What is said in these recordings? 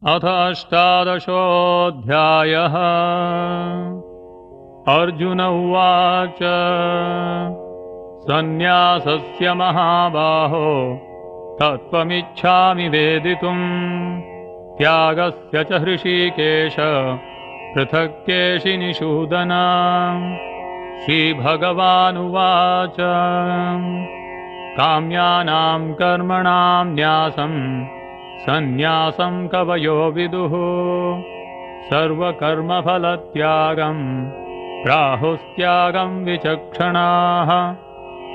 अथ अष्टादशोऽध्यायः। अर्जुन उवाच सन्न्यासस्य महाबाहो तत्त्वमिच्छामि वेदितुम् त्यागस्य च हृषीकेश पृथक् केशिनिषूदन। श्रीभगवानुवाच काम्यानां कर्मणां न्यासं सन्न्यासं कवयो विदुः सर्वकर्मफलत्यागं प्राहुस्त्यागं विचक्षणाः।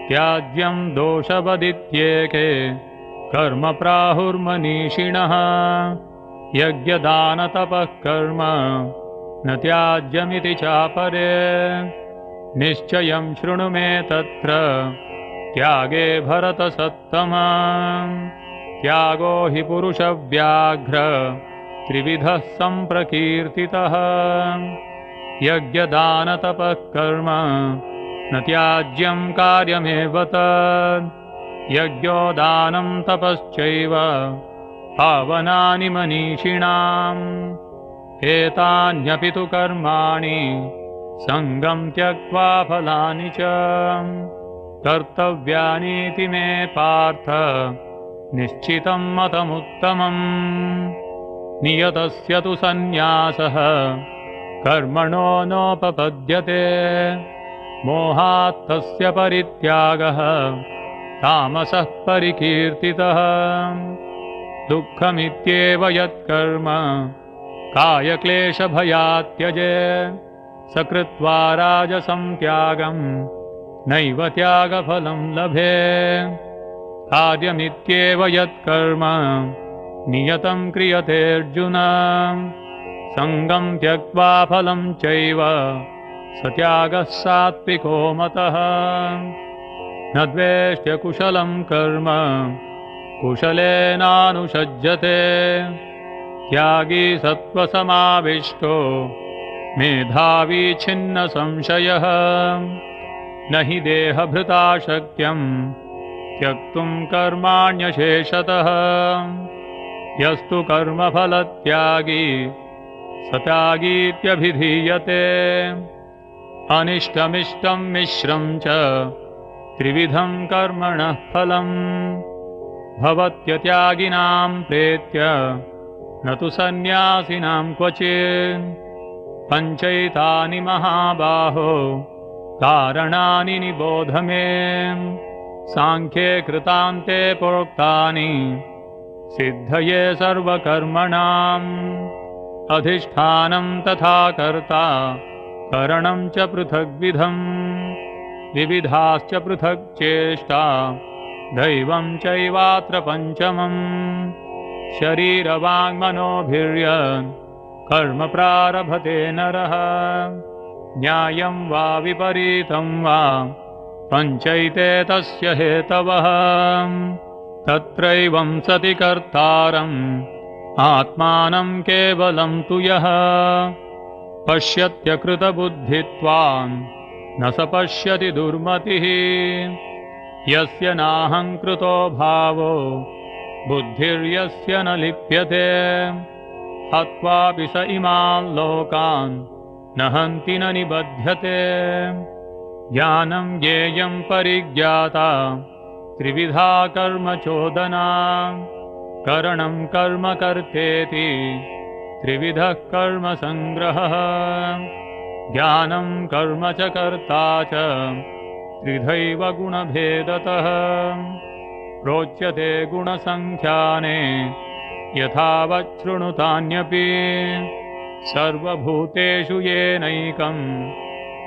त्याज्यं दोषवदित्येके कर्म प्राहुर्मनीषिणः यज्ञदानतपः कर्म न त्याज्यमिति चापरे। निश्चयं शृणु मे तत्र त्यागे भरतसत्तमा। त्यागो हि पुरुषव्याघ्र त्रिविधः सम्प्रकीर्तितः यज्ञदानतपः कर्म न त्याज्यं कार्यमेव तद्। यज्ञो दानं तपश्चैव पावनानि मनीषिणाम् एतान्यपि तु कर्माणि सङ्गं त्यक्त्वा फलानि च कर्तव्यानीति मे पार्थ निश्चितं मतमुत्तमम्। नियतस्य तु सन्न्यासः कर्मणो नोपपद्यते मोहात् तस्य परित्यागः तामसः परिकीर्तितः। दुःखमित्येव यत्कर्म कायक्लेशभयात् त्यजेत् स कृत्वा राजसं त्यागं नैव त्यागफलं लभेत्। कार्यमित्येव यत्कर्म नियतं क्रियते अर्जुन सङ्गं त्यक्त्वा फलं चैव स त्यागः सात्विको मतः। न द्वेष्ट्य कुशलं कर्म कुशलेनानुषज्यते त्यागी सत्त्वसमाविष्टो मेधावी छिन्न संशयः। न हि देहभृता शक्यं त्यक्तुं कर्माण्यशेषतः यस्तु कर्मफलत्यागी स त्यागीत्यभिधीयते। अनिष्टमिष्टं मिश्रं च त्रिविधं कर्मणः फलम् भवत्यत्यागिनां प्रेत्य न तु सन्न्यासिनां क्वचित्। पञ्चैतानि महाबाहो कारणानि निबोध मे साङ्ख्ये कृतान्ते प्रोक्तानि सिद्धये सर्वकर्मणाम्। अधिष्ठानं तथा कर्ता करणं च पृथग्विधम् विविधाश्च पृथक् चेष्टा दैवं चैवात्र पञ्चमम्। शरीरवाङ्मनोभिर्यत् कर्म प्रारभते नरः न्यायं वा विपरीतं वा पञ्चैते तस्य हेतवः। तत्रैवं सति कर्तारम् आत्मानं केवलं तु यः पश्यत्यकृतबुद्धित्वान् न स पश्यति दुर्मतिः। यस्य नाहङ्कृतो भावो बुद्धिर्यस्य न लिप्यते हत्वापि स इमान् लोकान् न हन्ति न निबध्यते। ज्ञानं ज्ञेयं परिज्ञाता त्रिविधा कर्म चोदना करणं कर्म कर्तेति त्रिविधः कर्म संग्रहः। ज्ञानं कर्म च कर्ता च त्रिधैव गुणभेदतः प्रोच्यते गुणसङ्ख्याने यथावच्छृणुतान्यपि। सर्वभूतेषु येनैकं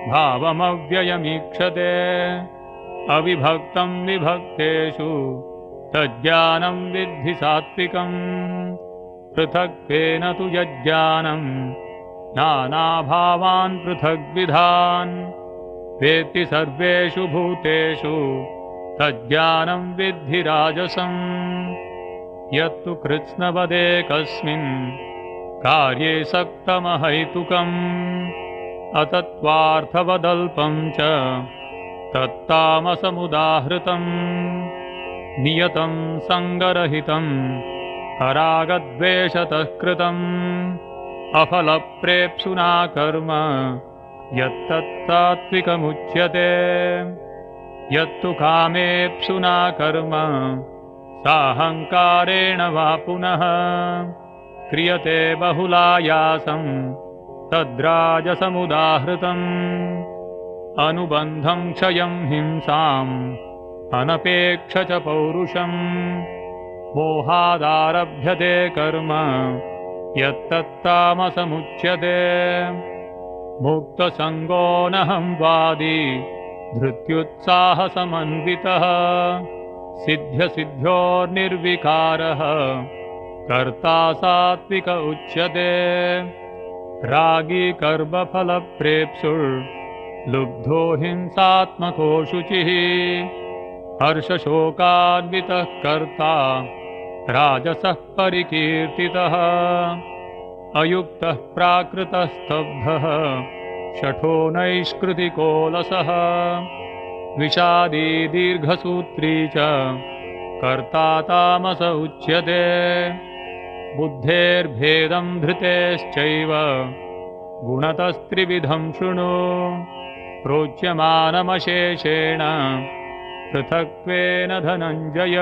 भावमव्ययमीक्षते अविभक्तं विभक्तेषु तज्ज्ञानं विद्धि सात्विकम्। पृथक्त्वेन तु यज्ज्ञानं नानाभावान् पृथग्विधान् वेत्ति सर्वेषु भूतेषु तज्ज्ञानं विद्धि राजसम्। यत्तु कृत्स्नवदेकस्मिन् कार्ये सक्तमहैतुकम् अतत्त्वार्थवदल्पं च तत्तामसमुदाहृतम्। नियतं सङ्गरहितं अरागद्वेषतः कृतम् अफलप्रेप्सुना कर्म यत्तत्तात्विकमुच्यते यत्तु कामेप्सुना कर्म साहङ्कारेण वा पुनः क्रियते बहुलायासं तद्राजसमुदाहृतम् अनुबन्धं क्षयं हिंसाम् अनपेक्ष च पौरुषम् मोहादारभ्यते कर्म यत्तत्तामसमुच्यते मुक्तसङ्गोऽनहं वादी धृत्युत्साहसमन्वितः सिद्ध्यसिद्ध्योर्निर्विकारः कर्ता सात्विक उच्यते रागी कर्मफलप्रेप्सुर्लुब्धो हिंसात्मको शुचिः हर्षशोकान्वितः कर्ता राजसः परिकीर्तितः अयुक्तः प्राकृतस्तब्धः शठो नैष्कृतिकोलसः विषादी दीर्घसूत्री च कर्ता तामस उच्यते बुद्धेर्भेदं धृतेश्चैव गुणतस्त्रिविधं शृणु प्रोच्यमानमशेषेण पृथक्त्वेन धनञ्जय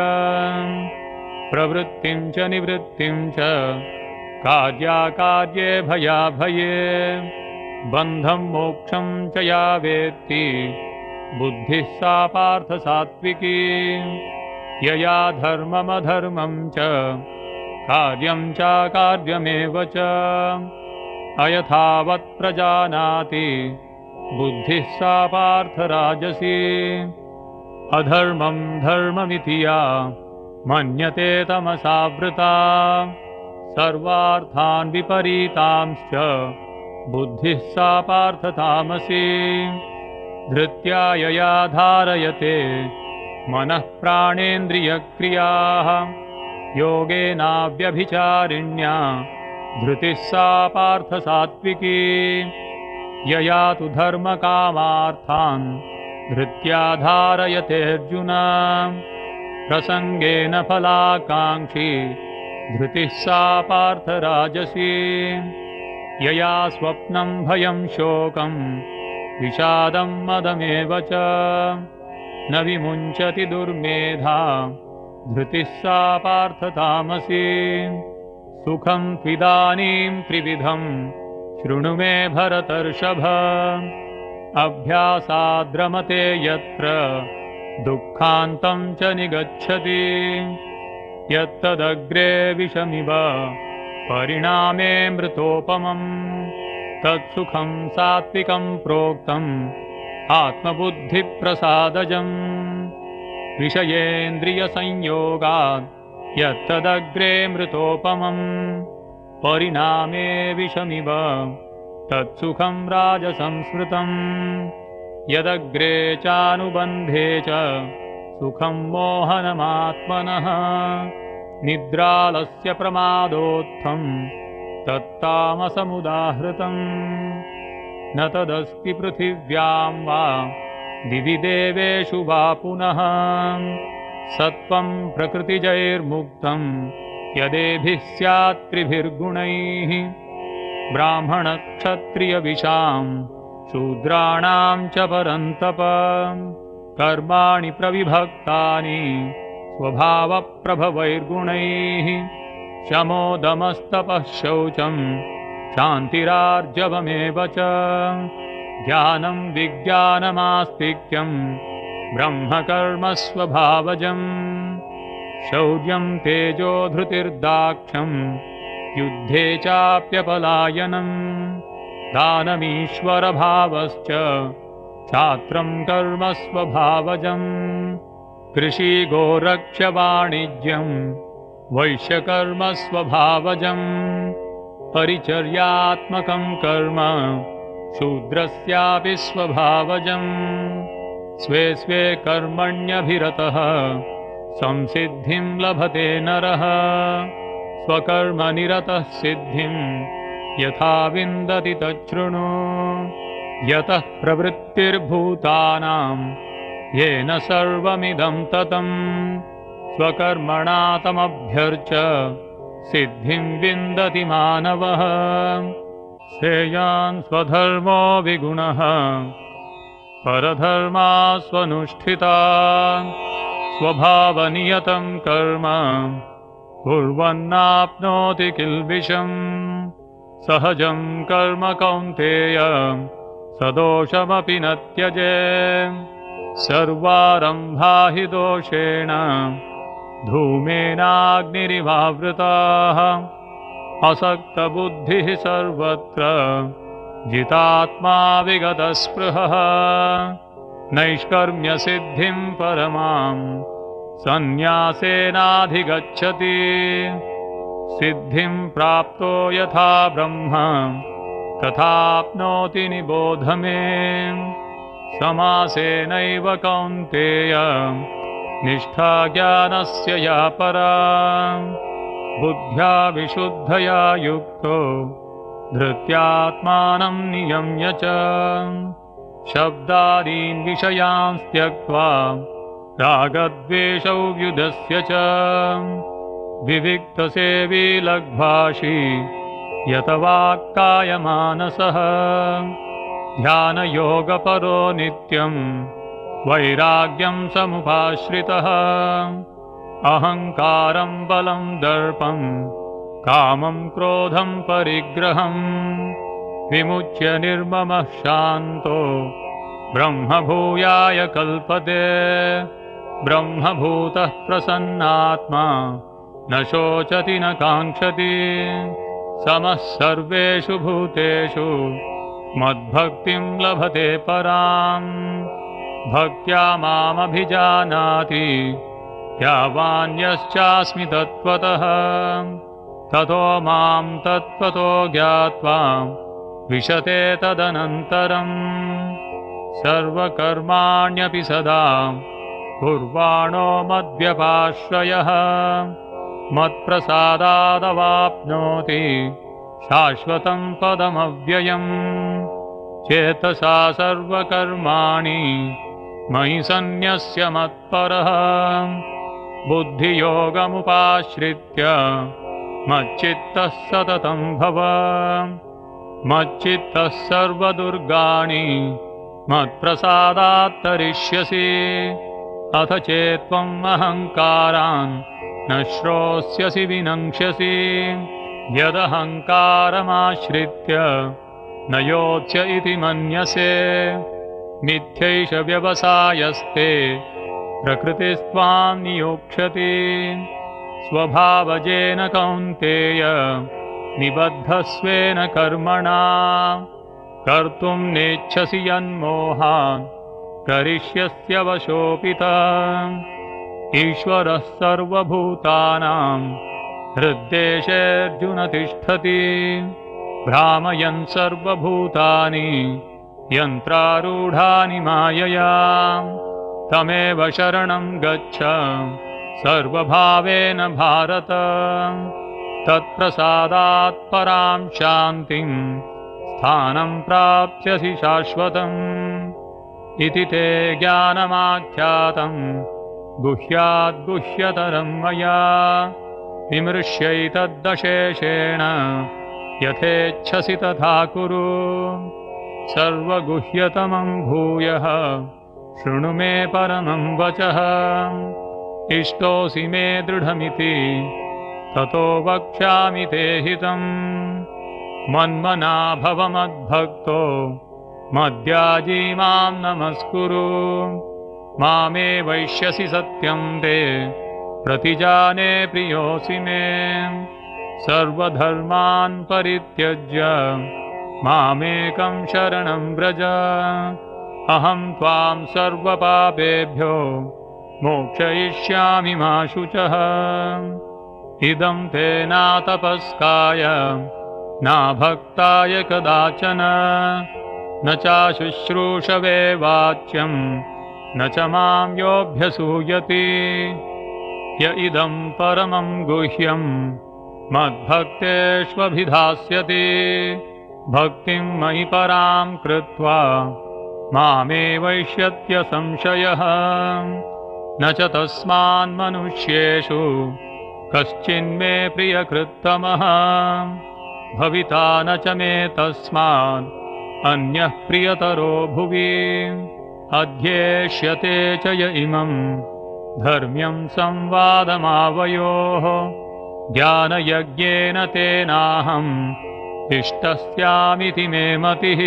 प्रवृत्तिं च निवृत्तिं च कार्याकार्ये भयाभये बन्धं मोक्षं च या वेत्ति बुद्धिः सा पार्थ सात्विकी यया धर्ममधर्मं च कार्यं चाकार्यमेव च अयथावत् प्रजानाति बुद्धिः सा पार्थ राजसी अधर्मं धर्ममिति या मन्यते तमसावृता सर्वार्थान् विपरीतांश्च बुद्धिः सा पार्थ तामसी धृत्या यया धारयते मनः प्राणेन्द्रियक्रियाः योगेनाव्यभिचारिण्या धृतिः सा पार्थ सात्विकी यया तु धर्मकामार्थान् धृत्या धारयते अर्जुन प्रसंगेन फलाकांक्षी धृतिः सा पार्थ राजसी यया स्वप्नं भयं शोकं विषादं मदमेव च न विमुञ्चति दुर्मेधा धृतिः सा पार्थ तामसी सुखं त्विदानीं त्रिविधं शृणु मे भरतर्षभ अभ्यासाद्रमते यत्र दुःखान्तं च निगच्छति यत्तदग्रे विषमिव परिणामे मृतोपमम् तत्सुखं सात्विकं प्रोक्तम् आत्मबुद्धिप्रसादजम् विषयेन्द्रियसंयोगात् यत्तदग्रे मृतोपमम् परिणामे विषमिव तत्सुखं राजसंस्मृतम् यदग्रे चानुबन्धे च सुखं मोहनमात्मनः निद्रालस्य प्रमादोत्थं तत्तामसमुदाहृतम् न तदस्ति पृथिव्यां वा दिवि देवेषु वा पुनः सत्त्वं प्रकृतिजैर्मुक्तं यदेभिः स्यात् त्रिभिर्गुणैः ब्राह्मणक्षत्रियविशां शूद्राणां च परन्तप कर्माणि प्रविभक्तानि स्वभावप्रभवैर्गुणैः शमो दमस्तपः शौचं क्षान्तिरार्जवमेव च ज्ञानं विज्ञानमास्तिक्यं ब्रह्मकर्म स्वभावजम् शौर्यं तेजो धृतिर्दाक्ष्यं युद्धे चाप्यपलायनं दानमीश्वरभावश्च छात्रं कर्म स्वभावजम् कृषिगोरक्ष्यवाणिज्यं वैश्यकर्म स्वभावजम् परिचर्यात्मकं कर्म शूद्रस्यापि स्वभावजम् स्वे स्वे कर्मण्यभिरतः संसिद्धिं लभते नरः स्वकर्मनिरतः सिद्धिं यथा विन्दति तच्छृणु यतः प्रवृत्तिर्भूतानां येन सर्वमिदं ततं स्वकर्मणा तमभ्यर्च सिद्धिं विन्दति मानवः श्रेयान् स्वधर्मो विगुणः परधर्मास्वनुष्ठितान् स्वभावनियतं कर्म कुर्वन्नाप्नोति किल्बिषम् सहजं कर्म कौन्तेय सदोषमपि न त्यजेत् सर्वारम्भा हि दोषेण धूमेनाग्निरिवावृताः असक्तबुद्धिः सर्वत्र जितात्मा विगतस्पृहः नैष्कर्म्यसिद्धिं परमां सन्न्यासेनाधिगच्छति सिद्धिं प्राप्तो यथा ब्रह्म तथाप्नोति निबोध मे समासेनैव कौन्तेय निष्ठा ज्ञानस्य या परा बुद्ध्या विशुद्धया युक्तो धृत्यात्मानं नियम्य च शब्दादीन् विषयान् त्यक्त्वा रागद्वेषौ व्युदस्य च विविक्तसेवी लग्भाषी यतवाक्कायमानसः ध्यानयोगपरो नित्यं वैराग्यं समुपाश्रितः अहङ्कारं बलं दर्पं कामं क्रोधं परिग्रहं विमुच्य निर्ममः शान्तो ब्रह्मभूयाय कल्पते ब्रह्मभूतः प्रसन्नात्मा न शोचति न काङ्क्षति समः सर्वेषु भूतेषु मद्भक्तिं लभते पराम् भक्त्या मामभिजानाति यावान्यश्चास्मि तत्त्वतः ततो मां तत्त्वतो ज्ञात्वा विशते तदनन्तरम् सर्वकर्माण्यपि सदा कुर्वाणो मद्व्यपाश्रयः मत्प्रसादादवाप्नोति शाश्वतं पदमव्ययम् चेतसा सर्वकर्माणि मयि सन्न्यस्य मत्परः बुद्धियोगमुपाश्रित्य मच्चित्तः सततं भव मच्चित्तः सर्वदुर्गाणि मत्प्रसादात् तरिष्यसि अथ चेत्त्वम् अहङ्कारान् न श्रोष्यसि विनङ्क्ष्यसि यदहङ्कारमाश्रित्य न योत्स्य इति मन्यसे मिथ्यैष व्यवसायस्ते प्रकृतिस्त्वां नियोक्ष्यति स्वभावजेन कौन्तेय निबद्धस्वेन कर्मणा कर्तुं नेच्छसि यन्मोहान् करिष्यस्य वशोऽपितः ईश्वरः सर्वभूतानां हृद्देशेऽर्जुन तिष्ठति भ्रामयन् सर्वभूतानि यन्त्रारूढानि मायया तमेव शरणं गच्छ सर्वभावेन भारत तत्प्रसादात् परां शान्तिं स्थानं प्राप्स्यसि शाश्वतम् इति ते ज्ञानमाख्यातं गुह्याद्गुह्यतरं मया विमृश्यैतद्दशेषेण यथेच्छसि तथा कुरु सर्वगुह्यतमं भूयः शृणु मे परमं वचः इष्टोऽसि मे दृढमिति ततो वक्ष्यामि ते हितम् मन्मना भव मद्भक्तो मद्याजी मां नमस्कुरु मामे वैष्यसि सत्यं ते प्रतिजाने प्रियोऽसि मे सर्वधर्मान् परित्यज्य मामेकं शरणं व्रज अहं त्वां सर्वपापेभ्यो मोक्षयिष्यामि मा शुचः इदं ते नातपस्काय नाभक्ताय कदाचन न चाशुश्रूषवे वाच्यं न च मां योऽभ्यसूयति य इदं परमं गुह्यं मद्भक्तेष्वभिधास्यति भक्तिं मयि परां कृत्वा मामे वैष्यत्य संशयः न च तस्मान्मनुष्येषु कश्चिन्मे प्रियकृत्तमः भविता न च मे तस्मात् अन्यः प्रियतरो भुवि अध्येष्यते च य इमं धर्म्यं संवादमावयोः ज्ञानयज्ञेन तेनाहम् इष्टस्यामिति मे मतिः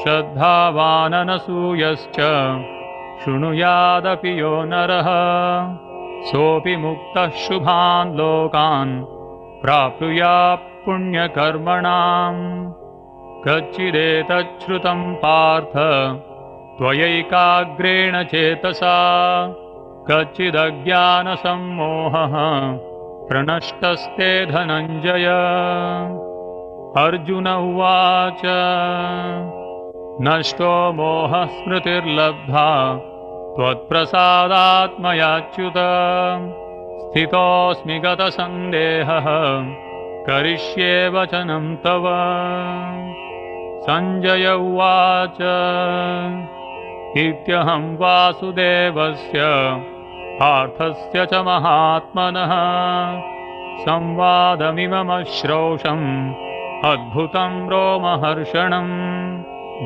श्रद्धावाननसूयश्च शृणुयादपि यो नरः सोऽपि मुक्तः शुभान् लोकान् प्राप्नुयात् पुण्यकर्मणाम् कच्चिदेतच्छ्रुतं पार्थ त्वयैकाग्रेण चेतसा कच्चिदज्ञानसम्मोहः प्रनष्टस्ते धनञ्जय अर्जुन उवाच नष्टो मोहः स्मृतिर्लब्धा त्वत्प्रसादात्मयाच्युत स्थितोऽस्मि गतसन्देहः करिष्ये वचनं तव सञ्जय उवाच इत्यहं वासुदेवस्य पार्थस्य च महात्मनः संवादमिममश्रौषम् अद्भुतं रोमहर्षणम्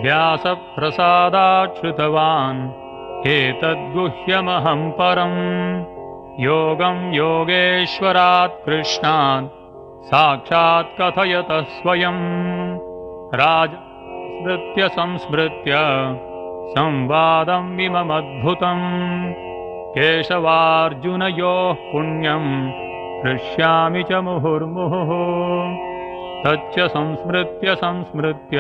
व्यासप्रसादात् श्रुतवान् एतद्गुह्यमहं परम् योगं योगेश्वरात् कृष्णात् साक्षात् कथयतः स्वयं राजस्मृत्य संस्मृत्य संवादमिममद्भुतम् केशवार्जुनयोः पुण्यं हृष्यामि च मुहुर्मुहुः तच्च संस्मृत्य संस्मृत्य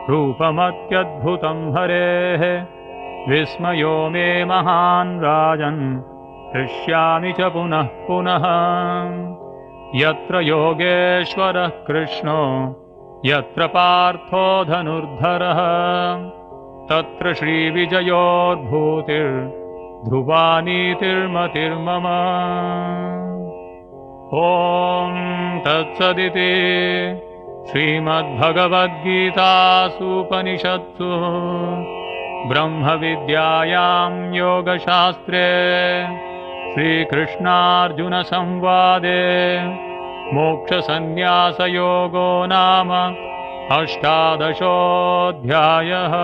रूपमत्यद्भुतं हरेः विस्मयो मे महान् राजन् हृष्यामि च पुनः पुनः यत्र योगेश्वरः कृष्णो यत्र पार्थो धनुर्धरः तत्र श्रीविजयोर्भूतिर्ध्रुवा नीतिर्मतिर्मम ॐ तत्सदिति श्रीमद्भगवद्गीतासूपनिषत्सु ब्रह्मविद्यायां योगशास्त्रे श्रीकृष्णार्जुनसंवादे मोक्षसन्न्यासयोगो नाम 18 अध्यायः।